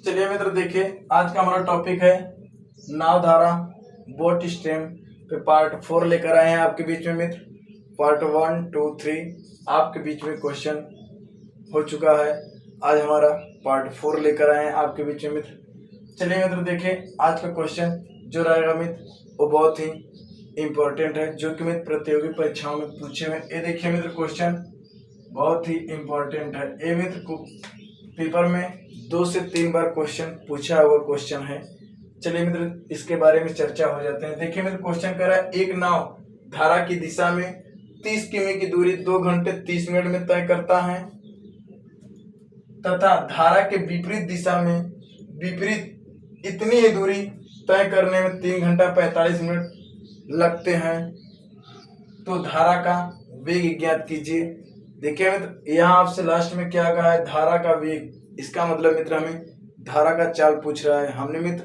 चलिए मित्र देखिए, आज का हमारा टॉपिक है नाव धारा बोट स्ट्रीम पे पार्ट 4 लेकर आए हैं आपके बीच में मित्र। पार्ट 1, 2, 3 आपके बीच में क्वेश्चन हो चुका है। आज हमारा पार्ट 4 लेकर आए हैं आपके बीच में मित्र। चलिए मित्र देखिए, आज का क्वेश्चन जो रहेगा मित्र वो बहुत ही इम्पोर्टेंट है, जो कि मित्र प्रतियोगी परीक्षाओं में पूछे हुए। ये देखिए मित्र, क्वेश्चन बहुत ही इम्पोर्टेंट है। ये मित्र को पेपर में 2 से 3 बार क्वेश्चन पूछा हुआ क्वेश्चन है। चलिए मित्र इसके बारे में चर्चा हो जाते हैं। देखिए मित्र, क्वेश्चन कह रहा है एक नाव धारा की दिशा में 30 किमी की दूरी 2 घंटे 30 मिनट में तय करता है तथा धारा के विपरीत दिशा में विपरीत इतनी ही दूरी तय करने में 3 घंटा 45 मिनट लगते हैं, तो धारा का वेग ज्ञात कीजिए। देखिए मित्र, यहाँ आपसे लास्ट में क्या कहा है, धारा का वेग। इसका मतलब मित्र हमें धारा का चाल पूछ रहा है। हमने मित्र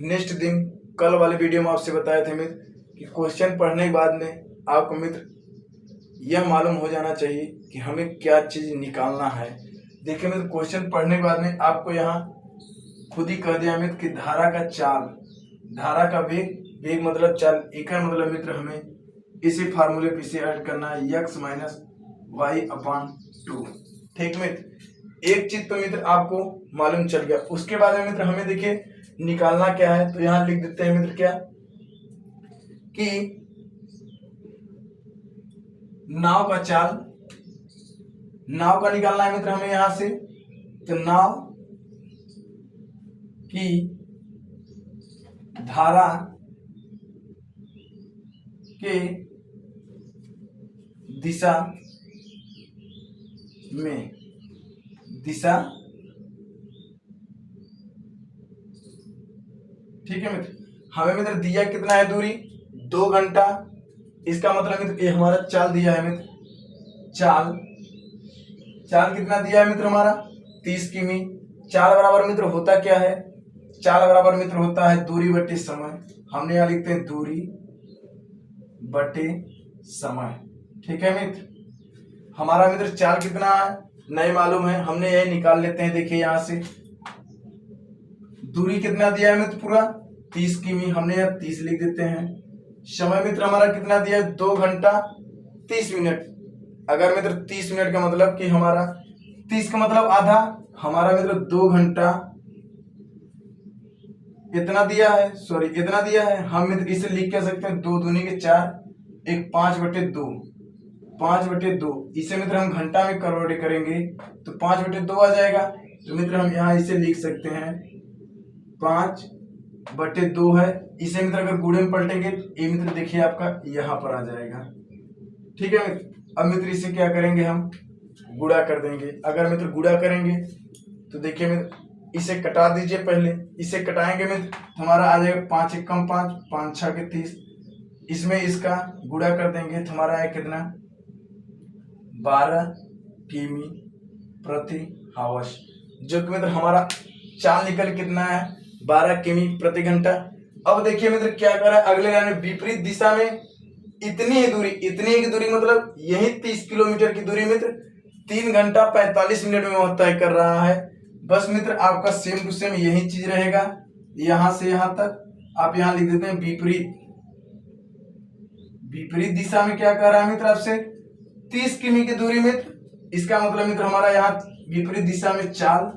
नेक्स्ट दिन कल वाले वीडियो में आपसे बताए थे मित्र कि क्वेश्चन पढ़ने के बाद में आपको मित्र यह मालूम हो जाना चाहिए कि हमें क्या चीज निकालना है। देखिए मित्र, क्वेश्चन पढ़ने के बाद में आपको यहाँ खुद ही कह दिया मित्र कि धारा का चाल, धारा का वेग, वेग मतलब चाल, एक मतलब मित्र हमें इसी फार्मूले पे से ऐड करना है x माइनस वाई अपॉन 2। ठीक मित्र, एक चीज तो मित्र आपको मालूम चल गया। उसके बाद में मित्र हमें देखिए निकालना क्या है, तो यहाँ लिख देते हैं मित्र क्या कि नाव का चाल, नाव का निकालना है मित्र हमें यहां से। तो नाव की धारा के दिशा में, दिशा, ठीक है मित्र, हमें मित्र दिया कितना है दूरी 2 घंटा। इसका मतलब मित्र ये हमारा चाल दिया है मित्र, चाल, चाल कितना दिया है मित्र हमारा 30 किमी। चाल बराबर मित्र होता क्या है, चाल बराबर मित्र होता है दूरी बटे समय। हमने यहाँ लिखते हैं दूरी बटे समय। ठीक है मित्र, हमारा मित्र चाल कितना है नहीं मालूम है, हमने यही निकाल लेते हैं। देखिए यहां से दूरी कितना दिया है मित्र पूरा 30 किमी, हमने यहाँ 30 लिख देते हैं। समय मित्र हमारा कितना दिया है 2 घंटा 30 मिनट। अगर मित्र 30 मिनट का मतलब कि हमारा 30 का मतलब आधा, हमारा मित्र 2 घंटा इतना दिया है, सॉरी इतना दिया है। हम मित्र इसे लिख क्या सकते हैं 2 दूनी के 4, एक 5/2, 5/2। इसे मित्र हम घंटा में कन्वर्ट करेंगे तो 5/2 आ जाएगा। तो मित्र हम यहाँ इसे लिख सकते हैं 5/2 है। इसे मित्र अगर गुणे में पलटेंगे तो ये मित्र देखिए आपका यहाँ पर आ जाएगा। ठीक है मित्र, अब मित्र इसे क्या करेंगे, हम गुणा कर देंगे। अगर मित्र गुणा करेंगे तो देखिए मित्र इसे कटा दीजिए। पहले इसे कटाएंगे मित्र तो हमारा आ जाएगा 5 एक कम 5, 5 6 के 30। इसमें इसका गुणा कर देंगे तो हमारा है कितना 12 किमी प्रति हावर्स, जो कि मित्र हमारा चाल निकल कितना है 12 किमी प्रति घंटा। अब देखिए मित्र क्या कर रहा है, अगले लाइन में विपरीत दिशा में इतनी ही दूरी, इतनी ही दूरी मतलब यही 30 किलोमीटर की दूरी मित्र 3 घंटा 45 मिनट में वह तय कर रहा है। बस मित्र आपका सेम टू सेम यही चीज रहेगा, यहां से यहां तक आप यहां लिख देते हैं विपरीत, विपरीत दिशा में क्या कह रहा है मित्र आपसे 30 किमी की दूरी मित्र। इसका मतलब मित्र हमारा यहाँ विपरीत दिशा में चाल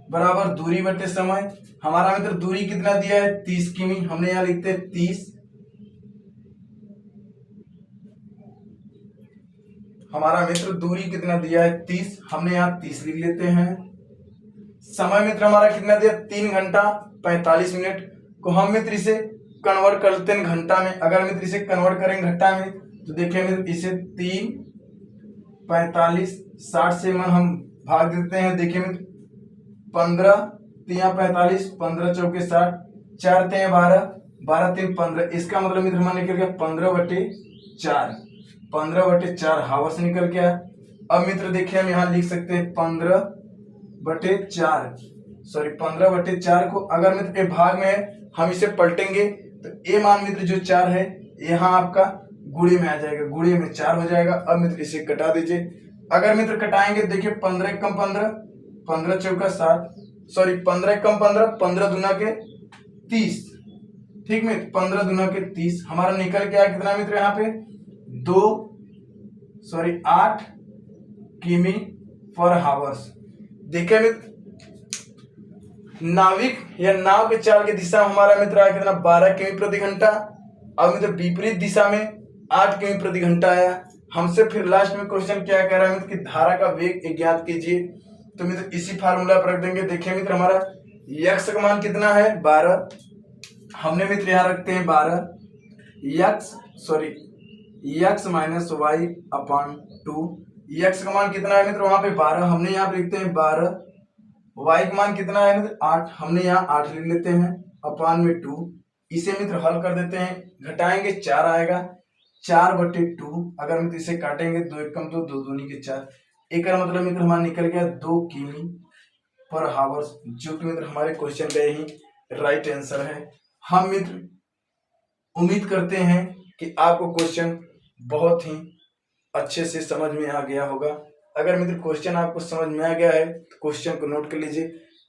बराबर दूरी बटे समय। हमारा मित्र दूरी कितना दिया है 30 किमी, हमने यहाँ लिखते हैं 30। हमारा मित्र दूरी कितना दिया है 30, हमने यहाँ 30 लिख लेते हैं। समय मित्र हमारा कितना दिया 3 घंटा 45 मिनट को हम मित्र इसे कन्वर्ट कर लेते हैं घंटा में। अगर मित्र इसे कन्वर्ट करेंगे घंटा में तो देखिए मित्र इसे 3 45 60 से मन हम भाग देते हैं। देखिए मित्र 15 3 45, 15 चौके 60, 4 3 12, 12 3 15। इसका मतलब मित्र हमारा निकल गया 15/4, 15/4 हावर्स निकल गया। अब मित्र देखिए हम यहाँ लिख सकते हैं 15/4, सॉरी 15/4 को अगर मित्र ये भाग में हम इसे पलटेंगे तो ये मान मित्र जो 4 है यहाँ आपका गुणे में आ जाएगा, गुणे में 4 हो जाएगा। अब मित्र इसे कटा दीजिए। अगर मित्र कटाएंगे देखिए 15 कम 15, 15 चौका 60, सॉरी 15 कम 15, 15 दूना के 30, ठीक मित्र, 15 दूना के 30 हमारा निकल के आया कितना मित्र यहाँ पे 8 किमी पर हावर्स। देखिए मित्र, नाविक या नाव के चाल की दिशा में हमारा मित्र आया कितना 12 किमी प्रति घंटा। अब मित्र विपरीत दिशा में 8 किमी प्रति घंटा आया। हमसे फिर लास्ट में क्वेश्चन क्या कह रहा है मित्र कि धारा का वेग ज्ञात कीजिए। तो मित्र इसी फार्मूला पर रख देंगे। देखिए मित्र हमारा यक्स का मान कितना है 12, हमने मित्र यहाँ रखते हैं 12 x minus y upon 2। X का मान कितना है मित्र वहां पे 12, हमने यहाँ पे लिखते हैं 12। वाई का मान कितना है मित्र 8, हमने यहाँ 8 लिख लेते हैं अपॉन में 2। इसे मित्र हल कर देते हैं, घटाएंगे 4 आएगा, 4/2। अगर मित्र इसे काटेंगे 2 एकम 2, 2 दूनी के 4, एक मतलब मित्र हमारा निकल गया 2 किमी पर हावर्स, जो कि मित्र हमारे क्वेश्चन का ही राइट आंसर है। हम मित्र उम्मीद करते हैं कि आपको क्वेश्चन बहुत ही अच्छे से समझ में आ गया होगा। अगर मित्र क्वेश्चन आपको समझ में आ गया है तो क्वेश्चन को नोट कर लीजिए।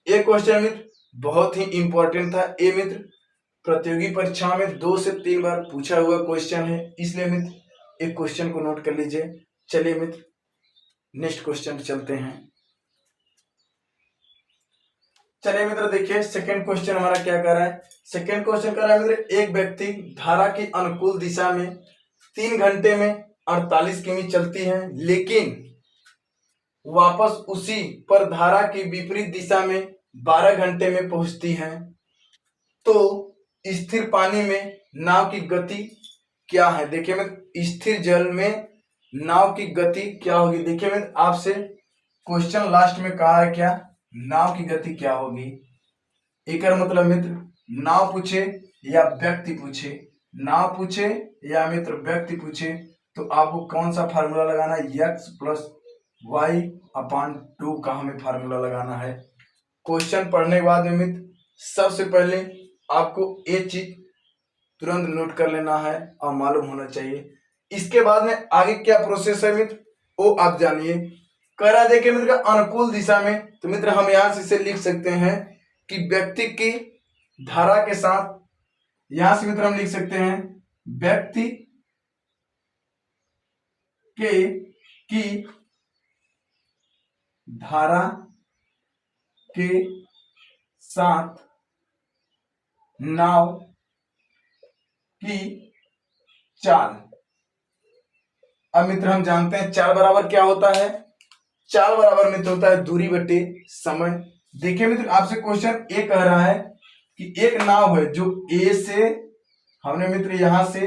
ये क्वेश्चन मित्र बहुत ही इंपॉर्टेंट था। ये मित्र प्रतियोगी परीक्षा में 2 से 3 बार पूछा हुआ क्वेश्चन है, इसलिए मित्र एक क्वेश्चन को नोट कर लीजिए। चलिए मित्र नेक्स्ट क्वेश्चन पे चलते हैं। चलिए मित्र देखिए सेकंड क्वेश्चन हमारा क्या कर रहा है। सेकंड क्वेश्चन कर रहा है मित्र एक व्यक्ति धारा की अनुकूल दिशा में 3 घंटे में 48 किमी चलती है, लेकिन वापस उसी पर धारा की विपरीत दिशा में 12 घंटे में पहुंचती है, तो स्थिर पानी में नाव की गति क्या है। देखिए मित्र स्थिर जल में नाव की गति क्या होगी। देखिए मित्र आपसे क्वेश्चन लास्ट में कहा है क्या, नाव की गति क्या होगी। एक मतलब मित्र नाव पूछे या व्यक्ति पूछे, नाव पूछे या मित्र व्यक्ति पूछे, तो आपको कौन सा फार्मूला लगाना है, x प्लस वाई अपॉन 2 का हमें फार्मूला लगाना है। क्वेश्चन पढ़ने के बाद में मित्र सबसे पहले आपको एक चीज तुरंत नोट कर लेना है और मालूम होना चाहिए। इसके बाद में आगे क्या प्रोसेस है मित्र वो आप जानिए। करा देखिए मित्र अनुकूल दिशा में, तो मित्र हम यहां से इसे लिख सकते हैं कि व्यक्ति की धारा के साथ, यहां से मित्र हम लिख सकते हैं व्यक्ति की धारा के साथ नाव की चाल। अब मित्र हम जानते हैं चाल बराबर क्या होता है, चाल बराबर मित्र होता है दूरी बटे समय। देखिए मित्र आपसे क्वेश्चन ये कह रहा है कि एक नाव है जो ए से, हमने मित्र यहां से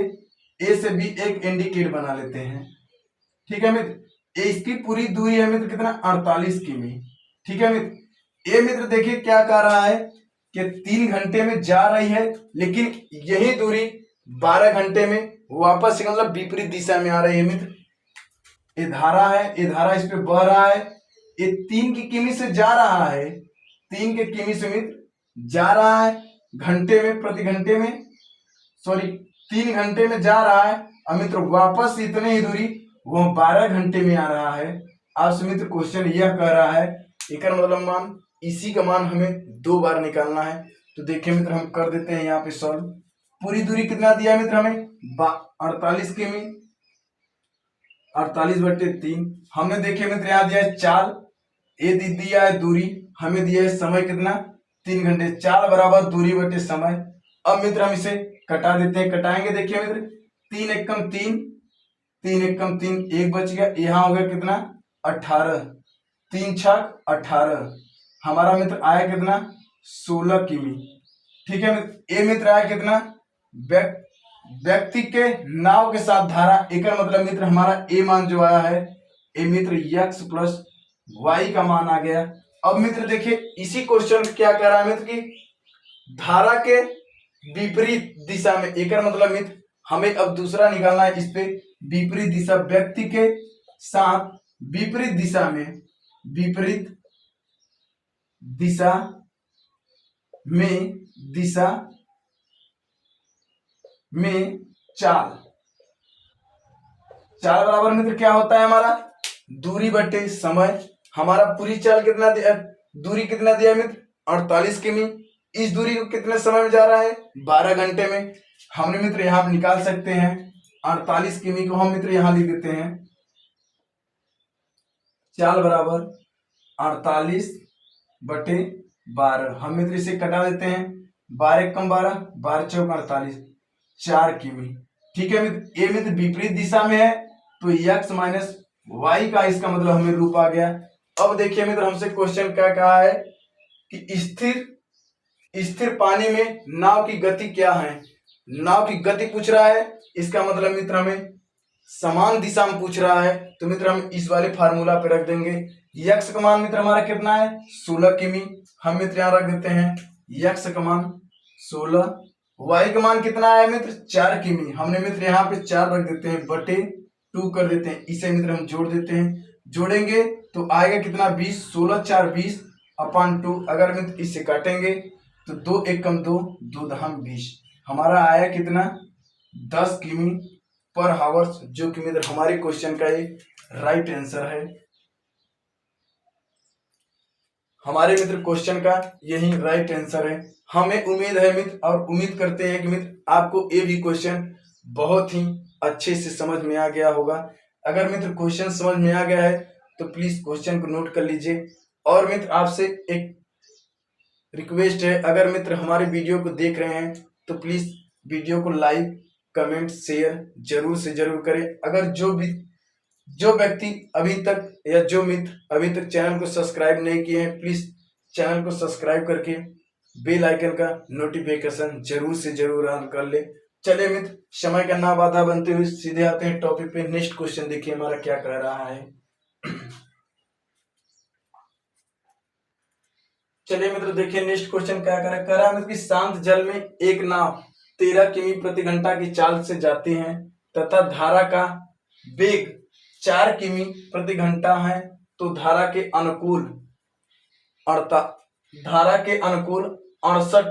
ए से बी एक इंडिकेट बना लेते हैं, ठीक है मित्र। इसकी पूरी दूरी है मित्र कितना 48 किमी, ठीक है मित्र। ये मित्र देखिए क्या कह रहा है कि 3 घंटे में जा रही है, लेकिन यही दूरी 12 घंटे में वापस से मतलब विपरीत दिशा में आ रही है मित्र। ये धारा है, ये धारा इस पे बह रहा है, ये 3 की किमी से जा रहा है, 3 के किमी से मित्र जा रहा है घंटे में, प्रति घंटे में, सॉरी 3 घंटे में जा रहा है, और मित्र वापस इतने ही दूरी वो 12 घंटे में आ रहा है। आपसे मित्र क्वेश्चन यह कह रहा है एक मतलब मान, इसी का मान हमें 2 बार निकालना है। तो देखिए मित्र हम कर देते हैं यहाँ पे सॉल्व। पूरी दूरी कितना दिया मित्र हमें 48 किमी, 48/3। हमने देखिए मित्र यहाँ दिया है चाल, ये दिया है दूरी, हमें दिया है समय कितना 3 घंटे। चाल बराबर दूरी बटे समय। अब मित्र हम इसे कटा देते हैं, कटाएंगे। देखिए मित्र 3 एकम 3, 3 एकम 3, 1 बच गया, यहाँ हो गया कितना 18, 3 छक 18, हमारा मित्र आया कितना 16 किमी, ठीक है मित्र। ये मित्र आया कितना व्यक्ति के नाव के साथ धारा, एक मतलब मित्र हमारा ए मान जो आया है ए मित्र x प्लस वाई का मान आ गया। अब मित्र देखिए इसी क्वेश्चन क्या कह रहा है मित्र की धारा के विपरीत दिशा में, एक मतलब मित्र हमें अब दूसरा निकालना है, इस पे विपरीत दिशा, व्यक्ति के साथ विपरीत दिशा में, विपरीत दिशा में चाल। चाल बराबर मित्र क्या होता है हमारा दूरी बटे समय। हमारा पूरी चाल कितना दूरी कितना दिया है मित्र, 48 किमी। इस दूरी को कितने समय में जा रहा है, 12 घंटे में। हमने मित्र यहाँ पे निकाल सकते हैं 48 किमी को हम मित्र यहाँ लिख देते हैं, चाल बराबर 48/12। हम मित्र इसे कटा देते हैं, 12 कम 12, 12 चौक 48, 4 किमी। ठीक है मित्र, ये मित्र विपरीत दिशा में है तो x माइनस वाई का इसका मतलब हमें रूप आ गया। अब देखिए मित्र हमसे क्वेश्चन क्या कहा है कि स्थिर पानी में नाव की गति क्या है। नाव की गति पूछ रहा है, इसका मतलब मित्र हमें समान दिशा में पूछ रहा है, तो मित्र हम इस वाले फार्मूला पे रख देंगे। यक्स का मान मित्र हमारा कितना है, 16 किमी। हम मित्र यहाँ रख देते हैं यक्स का मान 16। वाई का मान कितना है मित्र, 4 किमी। हमने मित्र यहाँ पे 4 रख देते हैं, बटे 2 कर देते हैं। इसे मित्र हम जोड़ देते हैं, जोड़ेंगे तो आएगा कितना, 20। 16 4 20 अपॉन 2। अगर मित्र इससे काटेंगे तो 2 1 कम 2, 2 दहम 20। हमारा आया कितना, 10 किमी पर हावर्स, जो कि मित्र हमारे क्वेश्चन का एक राइट आंसर है। हमारे मित्र क्वेश्चन का यही राइट आंसर है। हमें उम्मीद है मित्र, और उम्मीद करते हैं कि मित्र आपको ये भी क्वेश्चन बहुत ही अच्छे से समझ में आ गया होगा। अगर मित्र क्वेश्चन समझ में आ गया है तो प्लीज क्वेश्चन को नोट कर लीजिए। और मित्र आपसे एक रिक्वेस्ट है, अगर मित्र हमारे वीडियो को देख रहे हैं तो प्लीज वीडियो को लाइक कमेंट शेयर जरूर से जरूर करें। अगर जो व्यक्ति अभी तक या जो मित्र अभी तक चैनल को सब्सक्राइब नहीं किए हैं, प्लीज चैनल को सब्सक्राइब करके बेल आइकन का नोटिफिकेशन जरूर से जरूर ऑन कर ले। चलिए मित्र समय का ना बाधा बनते हुए सीधे आते हैं टॉपिक पे। नेक्स्ट क्वेश्चन देखिए हमारा क्या कह रहा है। चलिए मित्र देखिए नेक्स्ट क्वेश्चन क्या कह रहा है मित्र कि शांत जल में एक नाव 13 किमी प्रति घंटा की चाल से जाती है तथा धारा का वेग 4 किमी प्रति घंटा है, तो धारा के अनुकूल 68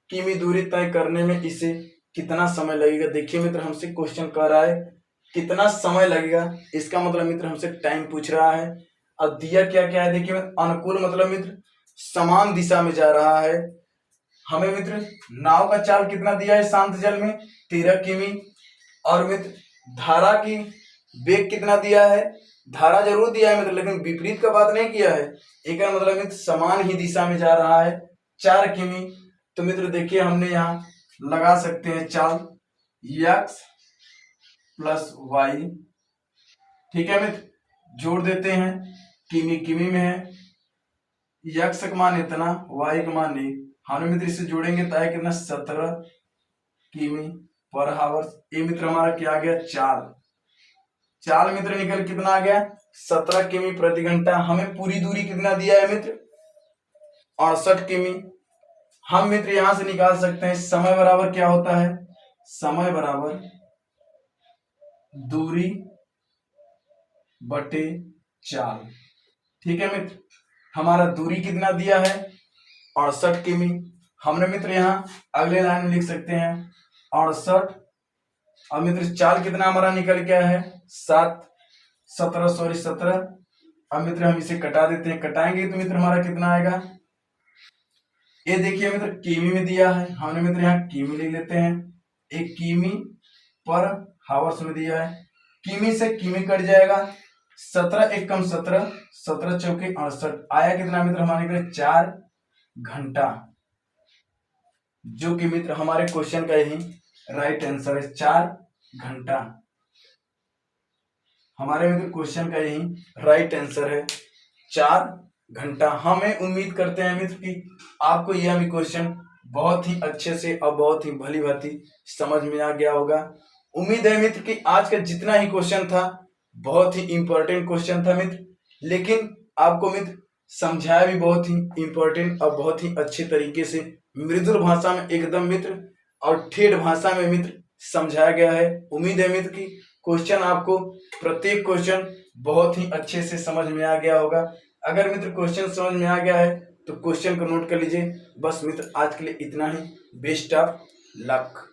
किमी दूरी तय करने में इसे कितना समय लगेगा। देखिए मित्र हमसे क्वेश्चन कह रहा है कितना समय लगेगा, इसका मतलब मित्र हमसे टाइम पूछ रहा है। अब दिया क्या क्या है, देखिए अनुकूल मतलब मित्र समान दिशा में जा रहा है। हमें मित्र नाव का चाल कितना दिया है शांत जल में, 13 किमी। और मित्र धारा की वेग कितना दिया है, धारा जरूर दिया है मित्र लेकिन विपरीत का बात नहीं किया है। एक मतलब मित्र समान ही दिशा में जा रहा है, 4 किमी। तो मित्र देखिए हमने यहाँ लगा सकते हैं चाल x प्लस वाई। ठीक है मित्र, जोड़ देते हैं, किमी किमी में है, x का मान इतना, y का मान नहीं। हमने मित्र इसे जोड़ेंगे तो आया कितना, 17 किमी पर हावर्स। ये मित्र हमारा क्या आ गया, चाल मित्र निकल कितना आ गया, 17 किमी प्रति घंटा। हमें पूरी दूरी कितना दिया है मित्र, 68 किमी। हम मित्र यहां से निकाल सकते हैं समय बराबर क्या होता है, समय बराबर दूरी बटे चाल। ठीक है मित्र, हमारा दूरी कितना दिया है, 68 किमी। हमने मित्र यहाँ अगले लाइन में लिख सकते हैं 68। और मित्र चाल कितना हमारा निकल गया है, 17। अब मित्र हम इसे कटा देते हैं, कटाएंगे तो मित्र हमारा कितना आएगा, ये देखिए मित्र किमी में दिया है, हमने मित्र यहाँ किमी लिख लेते हैं। एक किमी पर हावर्स में दिया है, किमी से किमी कट जाएगा, 17 1 कम 17, 17 चौके 68। आया कितना मित्र हमारे लिए 4 घंटा, जो कि मित्र हमारे क्वेश्चन का यही राइट आंसर है, 4 घंटा। हमारे मित्र क्वेश्चन का यही राइट आंसर है, 4 घंटा। हमें उम्मीद करते हैं मित्र कि आपको यह भी क्वेश्चन बहुत ही अच्छे से और बहुत ही भली भांति समझ में आ गया होगा। उम्मीद है मित्र कि आज का जितना ही क्वेश्चन था बहुत ही इंपॉर्टेंट क्वेश्चन था मित्र, लेकिन आपको मित्र समझाया भी बहुत ही इंपॉर्टेंट और बहुत ही अच्छे तरीके से मृदुल भाषा में एकदम मित्र और ठेठ भाषा में मित्र समझाया गया है। उम्मीद है मित्र कि क्वेश्चन आपको प्रत्येक क्वेश्चन बहुत ही अच्छे से समझ में आ गया होगा। अगर मित्र क्वेश्चन समझ में आ गया है तो क्वेश्चन को नोट कर लीजिए। बस मित्र आज के लिए इतना ही, बेस्ट ऑफ लक।